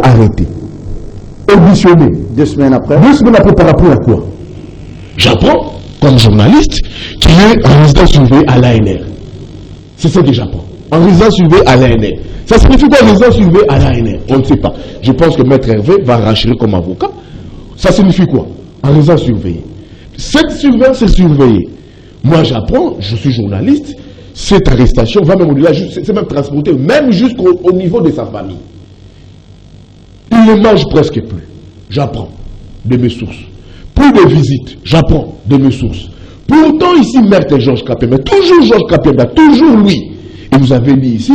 arrêté, auditionné. 2 semaines après. 2 semaines après, par rapport à quoi? J'apprends, comme journaliste, qu'il est en résidence surveillée à l'ANR. C'est ça que j'apprends. En résidence surveillée à l'ANR. Ça signifie quoi, résidence surveillée à l'ANR? On ne sait pas. Je pense que Maître Hervé va racheter comme avocat. Ça signifie quoi? En résidence surveillée. Cette surveillance est surveillée. Moi, j'apprends, je suis journaliste, cette arrestation va même au-delà, c'est même transporté, même jusqu'au niveau de sa famille. Il ne mange presque plus. J'apprends de mes sources. Plus de visites, j'apprends de mes sources. Pourtant, ici, Maître Georges Kapemba, toujours Georges Kapemba, toujours lui. Et vous avez dit ici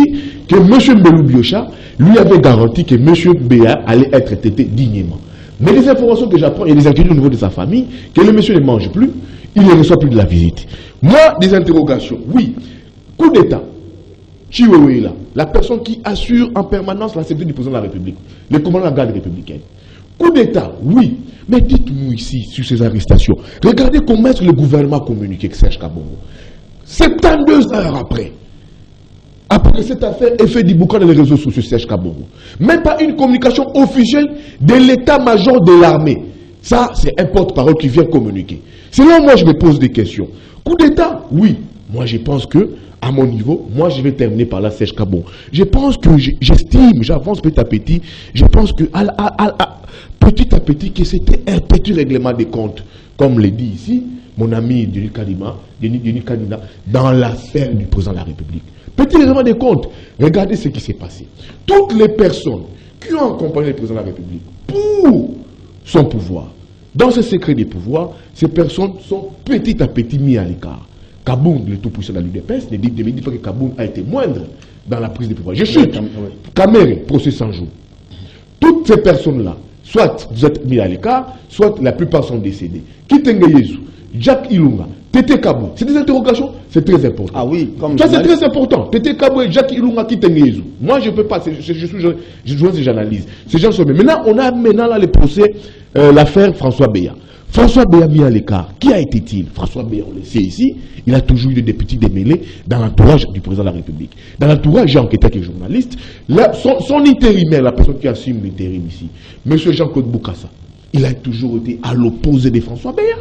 que M. Mbelou Biocha lui avait garanti que M. Béa allait être traité dignement. Mais les informations que j'apprends, il y a des inquiétudes au niveau de sa famille, que le monsieur ne mange plus, il ne reçoit plus de la visite. Moi, des interrogations, oui. Coup d'État, Chiwewe, la personne qui assure en permanence la sécurité du président de la République, le commandant de la garde républicaine. Coup d'État, oui. Mais dites-nous ici, sur ces arrestations, regardez comment est-ce que le gouvernement a communiqué avec Serge Kabongo. 72 heures après que cette affaire ait fait du boucan dans les réseaux sociaux, Serge Kabongo. Même pas une communication officielle de l'état-major de l'armée. Ça, c'est un porte-parole qui vient communiquer. Sinon, moi, je me pose des questions. Coup d'État, oui. Moi, je pense que, à mon niveau, moi, je vais terminer par la Serge Kabongo. Je pense que, j'estime, j'avance petit à petit, je pense que, petit à petit, que c'était un petit règlement des comptes, comme le dit ici, mon ami Denis Kadima, dans l'affaire du président de la République. Petit règlement des comptes. Regardez ce qui s'est passé. Toutes les personnes qui ont accompagné le président de la République pour son pouvoir, dans ce secret des pouvoirs, ces personnes sont petit à petit mises à l'écart. Kaboun, le tout-puissant de l'UDPS, ne dit pas que Kaboun a été moindre dans la prise de pouvoir. Je chute. Kamere, procès 100 jours. Toutes ces personnes-là, soit vous êtes mis à l'écart, soit la plupart sont décédés. Kitenge Yezu, Jack Ilunga, Tete Kabou, c'est des interrogations, c'est très important. Ah oui, comme ça c'est très important. Tete Kabou et Jack Ilunga, Kitenge Yezu. Moi je ne peux pas, j'analyse. Ces gens sont... Maintenant, on a là le procès, l'affaire François Béa. François Béa mis à l'écart. Qui a été-il? François Béa, on le sait ici, il a toujours eu des députés démêlés dans l'entourage du président de la République. Dans l'entourage, j'ai enquêté avec les journalistes. Son intérimaire, la personne qui assume l'intérim ici, M. Jean-Claude Boukassa, il a toujours été à l'opposé de François Béa.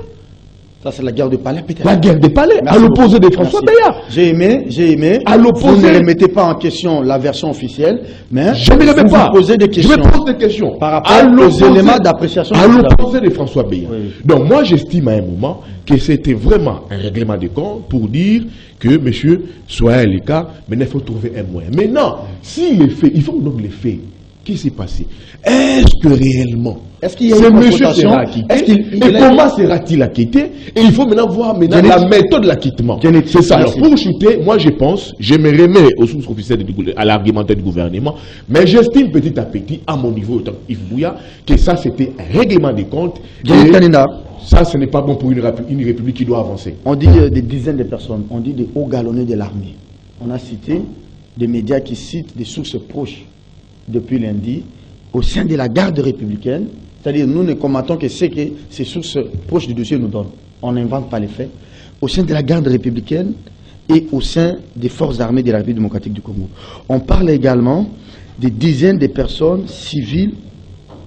Ça, c'est la guerre des palais, peut-être. La guerre des palais, à l'opposé de François Béa. J'ai aimé. À l'opposé. Vous ne remettez pas en question la version officielle, mais je ne remets pas. Vous posez des questions. Je me pose des questions. Par rapport aux éléments d'appréciation. À l'opposé de François Béa. Oui. Donc, moi, j'estime à un moment que c'était vraiment un règlement de compte pour dire que monsieur soit à l'écart, mais il faut trouver un moyen. Maintenant, s'il est fait, il faut donc les faits. Qu'est-ce qui s'est passé? Est-ce que réellement, est-ce qu'il y a une confrontation? Et comment sera-t-il acquitté? Et il faut maintenant voir la méthode de l'acquittement. C'est ça. Alors pour chuter, moi je pense, je me remets aux sources officielles à l'argumentaire du gouvernement, mais j'estime petit à petit, à mon niveau, Yves Bouya, que ça c'était un règlement des comptes. Ça, ce n'est pas bon pour une république qui doit avancer. On dit des dizaines de personnes, on dit des hauts galonnés de l'armée. On a cité des médias qui citent des sources proches depuis lundi, au sein de la garde républicaine, c'est-à-dire nous ne commentons que ce que ces sources proches du dossier nous donnent. On n'invente pas les faits. Au sein de la garde républicaine et au sein des forces armées de la République démocratique du Congo. On parle également des dizaines de personnes civiles,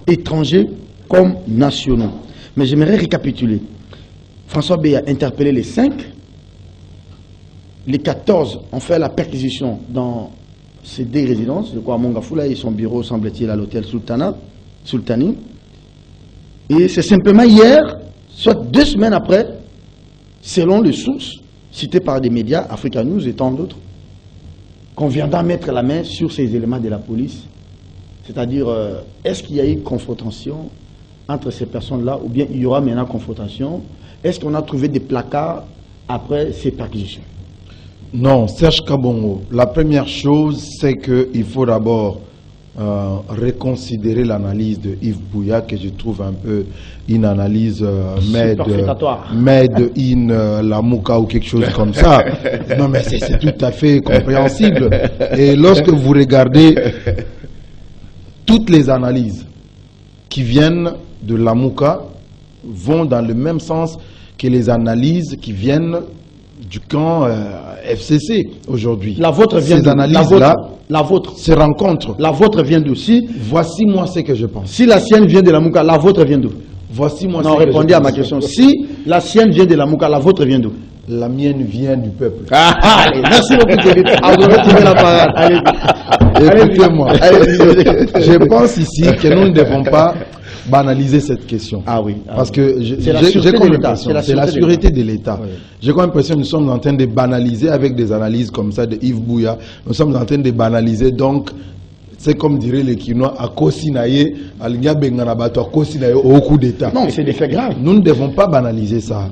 étrangers comme nationaux. Mais j'aimerais récapituler. François Béa a interpellé les 5. Les 14 ont fait la perquisition dans ces 2 résidences, je crois à Mongafula et son bureau, semble-t-il, à l'hôtel Sultani. Et c'est simplement hier, soit 2 semaines après, selon les sources citées par des médias, Africa News et tant d'autres, qu'on viendra mettre la main sur ces éléments de la police. C'est-à-dire, est-ce qu'il y a eu confrontation entre ces personnes-là, ou bien il y aura maintenant confrontation? Est-ce qu'on a trouvé des placards après ces perquisitions? Non, Serge Kabongo, la première chose, c'est qu'il faut d'abord reconsidérer l'analyse de Yves Bouya, que je trouve un peu une analyse made in la Mouka ou quelque chose comme ça. Non, mais c'est tout à fait compréhensible. Et lorsque vous regardez toutes les analyses qui viennent de la Mouka vont dans le même sens que les analyses qui viennent du camp FCC aujourd'hui. La vôtre vient Ces d'où? analyses-là, La vôtre. ces rencontres. La vôtre vient d'où? Voici moi ce que je pense. Si la sienne vient de la Mouka, la vôtre vient d'où? Voici moi Non, ce que je répondez à ma pense. question. Si la sienne vient de la Mouka, la vôtre vient d'où? La mienne vient du peuple. Allez, merci beaucoup, Kevin. Vous retirez la parole. Allez. Écoutez-moi, je pense ici que nous ne devons pas banaliser cette question. Ah oui. Parce que C'est la j'ai sûreté comme de l'État. l'impression, c'est la sûreté de l'État. Oui. J'ai comme l'impression que nous sommes en train de banaliser avec des analyses comme ça de Yves Bouya. Nous sommes en train de banaliser, donc c'est comme dirait les Kinois, à Kosinaye, à l'Igna Benganabato, à Kosinaye au coup d'État. Non, c'est des faits graves. Nous ne devons pas banaliser ça.